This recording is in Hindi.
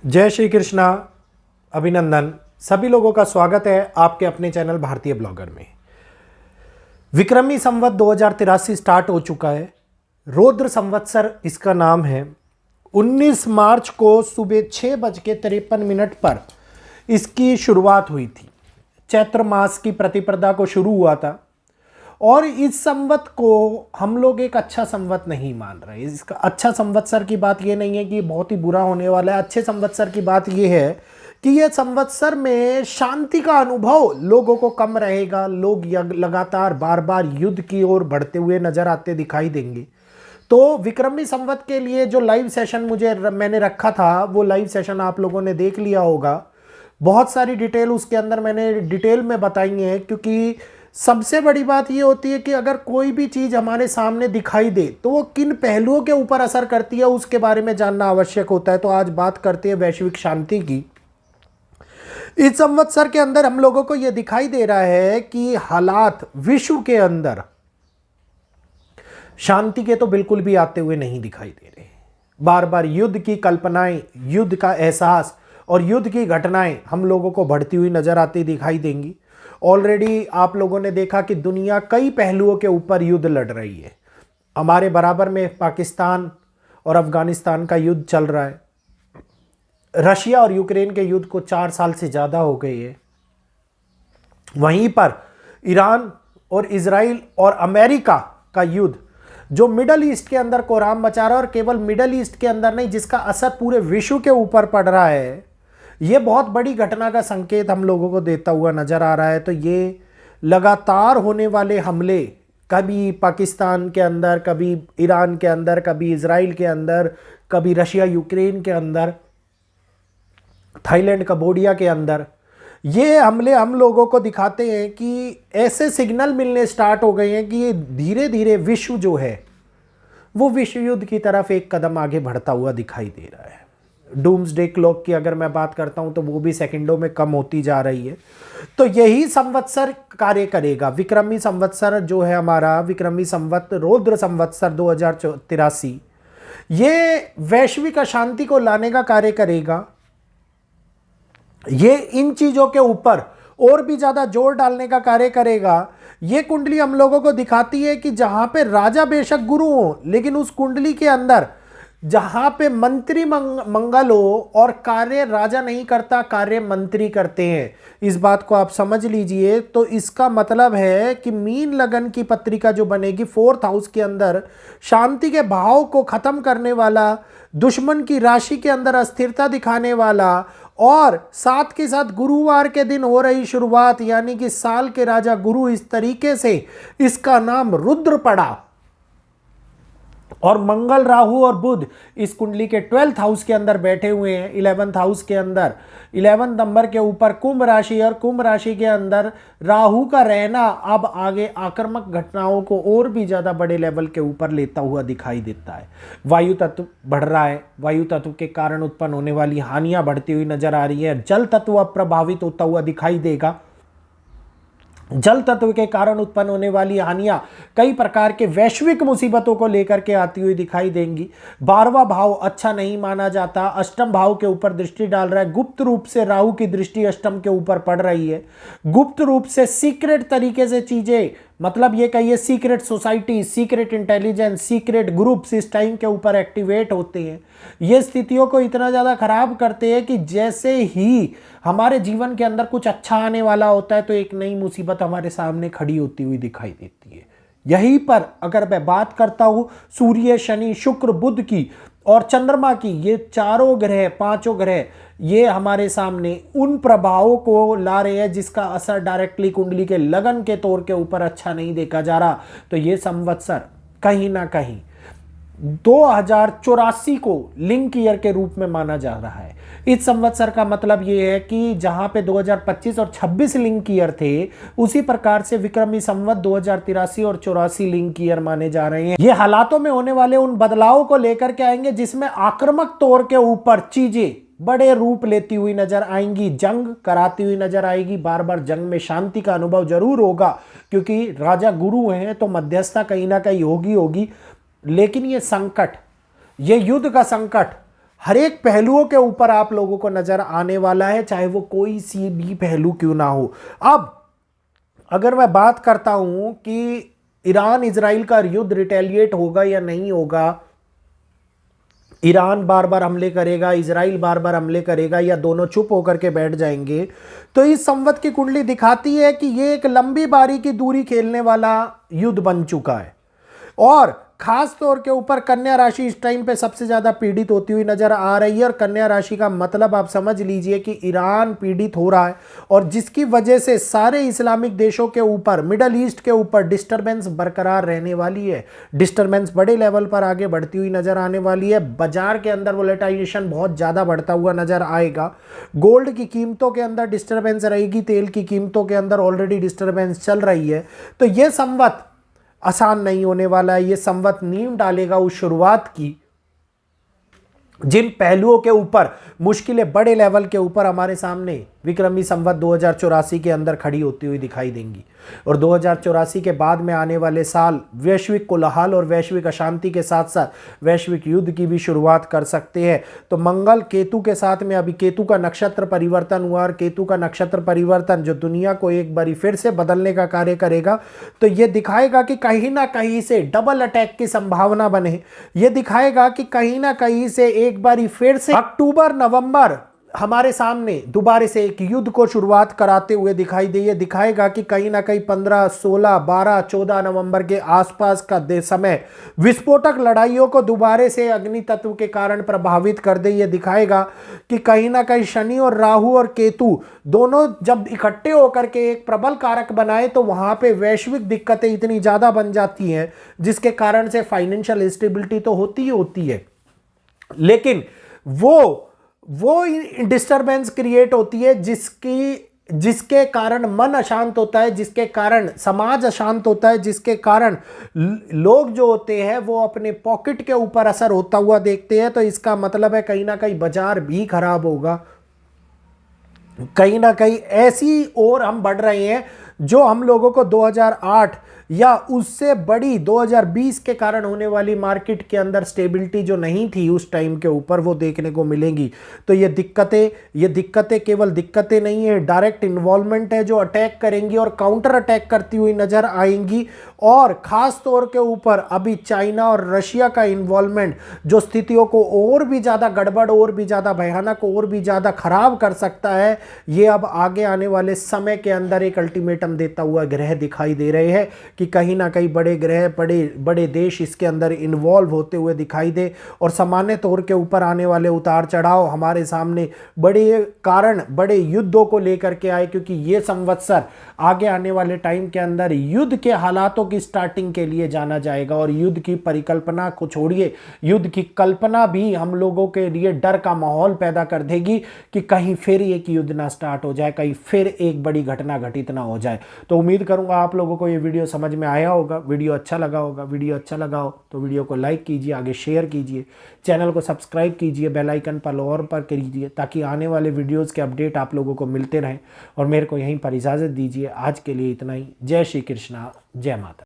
जय श्री कृष्णा। अभिनंदन। सभी लोगों का स्वागत है आपके अपने चैनल भारतीय ब्लॉगर में। विक्रमी संवत 2083 स्टार्ट हो चुका है। रौद्र संवत्सर इसका नाम है। 19 मार्च को सुबह 6:53 पर इसकी शुरुआत हुई थी। चैत्र मास की प्रतिपदा को शुरू हुआ था और इस संवत को हम लोग एक अच्छा संवत नहीं मान रहे। इसका अच्छा संवत्सर की बात ये नहीं है कि बहुत ही बुरा होने वाला है। अच्छे संवत्सर की बात ये है कि ये संवत्सर में शांति का अनुभव लोगों को कम रहेगा। लोग लगातार बार बार युद्ध की ओर बढ़ते हुए नजर आते दिखाई देंगे। तो विक्रमी संवत के लिए जो लाइव सेशन मैंने रखा था वो लाइव सेशन आप लोगों ने देख लिया होगा। बहुत सारी डिटेल उसके अंदर मैंने डिटेल में बताई है, क्योंकि सबसे बड़ी बात ये होती है कि अगर कोई भी चीज़ हमारे सामने दिखाई दे तो वो किन पहलुओं के ऊपर असर करती है उसके बारे में जानना आवश्यक होता है। तो आज बात करते हैं वैश्विक शांति की। इस संवत्सर के अंदर हम लोगों को यह दिखाई दे रहा है कि हालात विश्व के अंदर शांति के तो बिल्कुल भी आते हुए नहीं दिखाई दे रहे। बार बार युद्ध की कल्पनाएं, युद्ध का एहसास और युद्ध की घटनाएं हम लोगों को बढ़ती हुई नजर आती दिखाई देंगी। ऑलरेडी आप लोगों ने देखा कि दुनिया कई पहलुओं के ऊपर युद्ध लड़ रही है। हमारे बराबर में पाकिस्तान और अफगानिस्तान का युद्ध चल रहा है। रशिया और यूक्रेन के युद्ध को 4 साल से ज़्यादा हो गई है। वहीं पर ईरान और इजराइल और अमेरिका का युद्ध जो मिडल ईस्ट के अंदर कोहराम मचा रहा है, और केवल मिडल ईस्ट के अंदर नहीं, जिसका असर पूरे विश्व के ऊपर पड़ रहा है, ये बहुत बड़ी घटना का संकेत हम लोगों को देता हुआ नजर आ रहा है। तो ये लगातार होने वाले हमले, कभी पाकिस्तान के अंदर, कभी ईरान के अंदर, कभी इजराइल के अंदर, कभी रशिया यूक्रेन के अंदर, थाईलैंड कंबोडिया के अंदर, ये हमले हम लोगों को दिखाते हैं कि ऐसे सिग्नल मिलने स्टार्ट हो गए हैं कि ये धीरे धीरे विश्व जो है वो विश्व युद्ध की तरफ एक कदम आगे बढ़ता हुआ दिखाई दे रहा है। डूम्सडे क्लॉक की अगर मैं बात करता हूं तो वो भी सेकंडों में कम होती जा रही है। तो यही संवत्सर कार्य करेगा। विक्रमी संवत्सर जो है हमारा, विक्रमी संवत रौद्र संवत्सर 2083, ये वैश्विक अशांति को लाने का कार्य करेगा। ये इन चीजों के ऊपर और भी ज्यादा जोर डालने का कार्य करेगा। ये कुंडली हम लोगों को दिखाती है कि जहां पे राजा बेशक गुरु हो, लेकिन उस कुंडली के अंदर जहां पे मंत्री मंगल हो और कार्य राजा नहीं करता, कार्य मंत्री करते हैं। इस बात को आप समझ लीजिए। तो इसका मतलब है कि मीन लगन की पत्रिका जो बनेगी 4th हाउस के अंदर, शांति के भाव को खत्म करने वाला, दुश्मन की राशि के अंदर अस्थिरता दिखाने वाला, और साथ के साथ गुरुवार के दिन हो रही शुरुआत, यानी कि साल के राजा गुरु, इस तरीके से इसका नाम रुद्र पड़ा। और मंगल, राहु और बुध इस कुंडली के 12th हाउस के अंदर बैठे हुए हैं। 11th हाउस के अंदर 11 नंबर के ऊपर कुंभ राशि, और कुंभ राशि के अंदर राहु का रहना अब आगे आक्रामक घटनाओं को और भी ज्यादा बड़े लेवल के ऊपर लेता हुआ दिखाई देता है। वायु तत्व बढ़ रहा है। वायु तत्व के कारण उत्पन्न होने वाली हानियां बढ़ती हुई नजर आ रही है। जल तत्व अब प्रभावित होता हुआ दिखाई देगा। जल तत्व के कारण उत्पन्न होने वाली हानियां कई प्रकार के वैश्विक मुसीबतों को लेकर के आती हुई दिखाई देंगी। 12वां भाव अच्छा नहीं माना जाता, अष्टम भाव के ऊपर दृष्टि डाल रहा है। गुप्त रूप से राहु की दृष्टि अष्टम के ऊपर पड़ रही है। गुप्त रूप से सीक्रेट तरीके से चीजें, मतलब ये कहिए secret society, secret intelligence, secret groups इस टाइम के ऊपर एक्टिवेट होते हैं। ये स्थितियों को इतना ज़्यादा खराब करते हैं कि जैसे ही हमारे जीवन के अंदर कुछ अच्छा आने वाला होता है तो एक नई मुसीबत हमारे सामने खड़ी होती हुई दिखाई देती है। यहीं पर अगर मैं बात करता हूं सूर्य, शनि, शुक्र, बुध की और चंद्रमा की, ये चारों ग्रह, पांचों ग्रह, ये हमारे सामने उन प्रभावों को ला रहे हैं जिसका असर डायरेक्टली कुंडली के लगन के तौर के ऊपर अच्छा नहीं देखा जा रहा। तो ये संवत्सर कहीं ना कहीं 2084 को लिंक ईयर के रूप में माना जा रहा है। इस संवत्सर का मतलब ये है कि जहां पे 2025 और 26 लिंक ईयर थे, उसी प्रकार से विक्रमी संवत 2083 और 84 लिंक ईयर माने जा रहे हैं। ये हालातों में होने वाले उन बदलावों को लेकर के आएंगे जिसमें आक्रामक तौर के ऊपर चीजें बड़े रूप लेती हुई नजर आएंगी, जंग कराती हुई नजर आएगी। बार बार जंग में शांति का अनुभव जरूर होगा, क्योंकि राजा गुरु हैं तो मध्यस्थता कहीं ना कहीं होगी। लेकिन ये संकट, ये युद्ध का संकट हर एक पहलुओं के ऊपर आप लोगों को नजर आने वाला है, चाहे वो कोई सी भी पहलू क्यों ना हो। अब अगर मैं बात करता हूं कि ईरान इजराइल का युद्ध रिटेलिएट होगा या नहीं होगा, ईरान बार बार हमले करेगा, इजराइल बार बार हमले करेगा, या दोनों चुप होकर के बैठ जाएंगे, तो इस संवत की कुंडली दिखाती है कि यह एक लंबी बारी की दूरी खेलने वाला युद्ध बन चुका है। और खास तौर के ऊपर कन्या राशि इस टाइम पे सबसे ज्यादा पीड़ित होती हुई नजर आ रही है। और कन्या राशि का मतलब आप समझ लीजिए कि ईरान पीड़ित हो रहा है, और जिसकी वजह से सारे इस्लामिक देशों के ऊपर, मिडल ईस्ट के ऊपर डिस्टरबेंस बरकरार रहने वाली है। डिस्टरबेंस बड़े लेवल पर आगे बढ़ती हुई नजर आने वाली है। बाजार के अंदर वोलेटाइजेशन बहुत ज्यादा बढ़ता हुआ नजर आएगा। गोल्ड की कीमतों के अंदर डिस्टरबेंस रहेगी, तेल की कीमतों के अंदर ऑलरेडी डिस्टरबेंस चल रही है। तो यह संवत आसान नहीं होने वाला है। यह संवत नींव डालेगा उस शुरुआत की जिन पहलुओं के ऊपर मुश्किलें बड़े लेवल के ऊपर हमारे सामने विक्रमी संवत 2084 के अंदर खड़ी होती हुई दिखाई देंगी। और 2084 के बाद में आने वाले साल वैश्विक कोलाहल और वैश्विक अशांति के साथ साथ वैश्विक युद्ध की भी शुरुआत कर सकते हैं। तो मंगल केतु के साथ में, अभी केतु का नक्षत्र परिवर्तन हुआ, और केतु का नक्षत्र परिवर्तन जो दुनिया को एक बारी फिर से बदलने का कार्य करेगा, तो यह दिखाएगा कि कहीं ना कहीं से डबल अटैक की संभावना बने। यह दिखाएगा कि कहीं ना कहीं से एक बारी फिर से अक्टूबर नवंबर हमारे सामने दोबारा से एक युद्ध को शुरुआत कराते हुए दिखाई दे। ये दिखाएगा कि कहीं ना कहीं 15, 16, 12, 14 नवंबर के आसपास का समय विस्फोटक लड़ाइयों को दोबारा से अग्नि तत्व के कारण प्रभावित कर दे। ये दिखाएगा कि कहीं ना कहीं शनि और राहु और केतु दोनों जब इकट्ठे होकर के एक प्रबल कारक बनाए, तो वहां पे वैश्विक दिक्कतें इतनी ज्यादा बन जाती हैं जिसके कारण से फाइनेंशियल स्टेबिलिटी तो होती ही होती है, लेकिन वो डिस्टरबेंस क्रिएट होती है जिसके कारण मन अशांत होता है, जिसके कारण समाज अशांत होता है, जिसके कारण लोग जो होते हैं वो अपने पॉकेट के ऊपर असर होता हुआ देखते हैं। तो इसका मतलब है कहीं ना कहीं बाजार भी खराब होगा, कहीं ना कहीं ऐसी ओर हम बढ़ रहे हैं जो हम लोगों को 2008 या उससे बड़ी 2020 के कारण होने वाली मार्केट के अंदर स्टेबिलिटी जो नहीं थी उस टाइम के ऊपर, वो देखने को मिलेंगी। तो ये दिक्कतें केवल दिक्कतें नहीं है, डायरेक्ट इन्वॉल्वमेंट है जो अटैक करेंगी और काउंटर अटैक करती हुई नजर आएंगी। और खास तौर के ऊपर अभी चाइना और रशिया का इन्वॉल्वमेंट जो स्थितियों को और भी ज़्यादा गड़बड़, और भी ज़्यादा भयानक, और भी ज़्यादा खराब कर सकता है। ये अब आगे आने वाले समय के अंदर एक अल्टीमेटम देता हुआ ग्रह दिखाई दे रहे हैं कि कहीं ना कहीं बड़े ग्रह, बड़े देश इसके अंदर इन्वॉल्व होते हुए दिखाई दे। और सामान्य तौर के ऊपर आने वाले उतार चढ़ाव हमारे सामने बड़े कारण, बड़े युद्धों को लेकर के आए, क्योंकि ये संवत्सर आगे आने वाले टाइम के अंदर युद्ध के हालातों की स्टार्टिंग के लिए जाना जाएगा। और युद्ध की परिकल्पना को छोड़िए, युद्ध की कल्पना भी हम लोगों के लिए डर का माहौल पैदा कर देगी कि कहीं फिर एक युद्ध ना स्टार्ट हो जाए, कहीं फिर एक बड़ी घटना घटित ना हो जाए। तो उम्मीद करूंगा आप लोगों को ये वीडियो समझ में आया होगा, वीडियो अच्छा लगा होगा। वीडियो अच्छा लगा हो तो वीडियो को लाइक कीजिए, आगे शेयर कीजिए, चैनल को सब्सक्राइब कीजिए, बेल आइकन पर ऑल पर कीजिए, ताकि आने वाले वीडियोस के अपडेट आप लोगों को मिलते रहें। और मेरे को यहीं पर इजाज़त दीजिए, आज के लिए इतना ही। जय श्री कृष्णा, जय माता।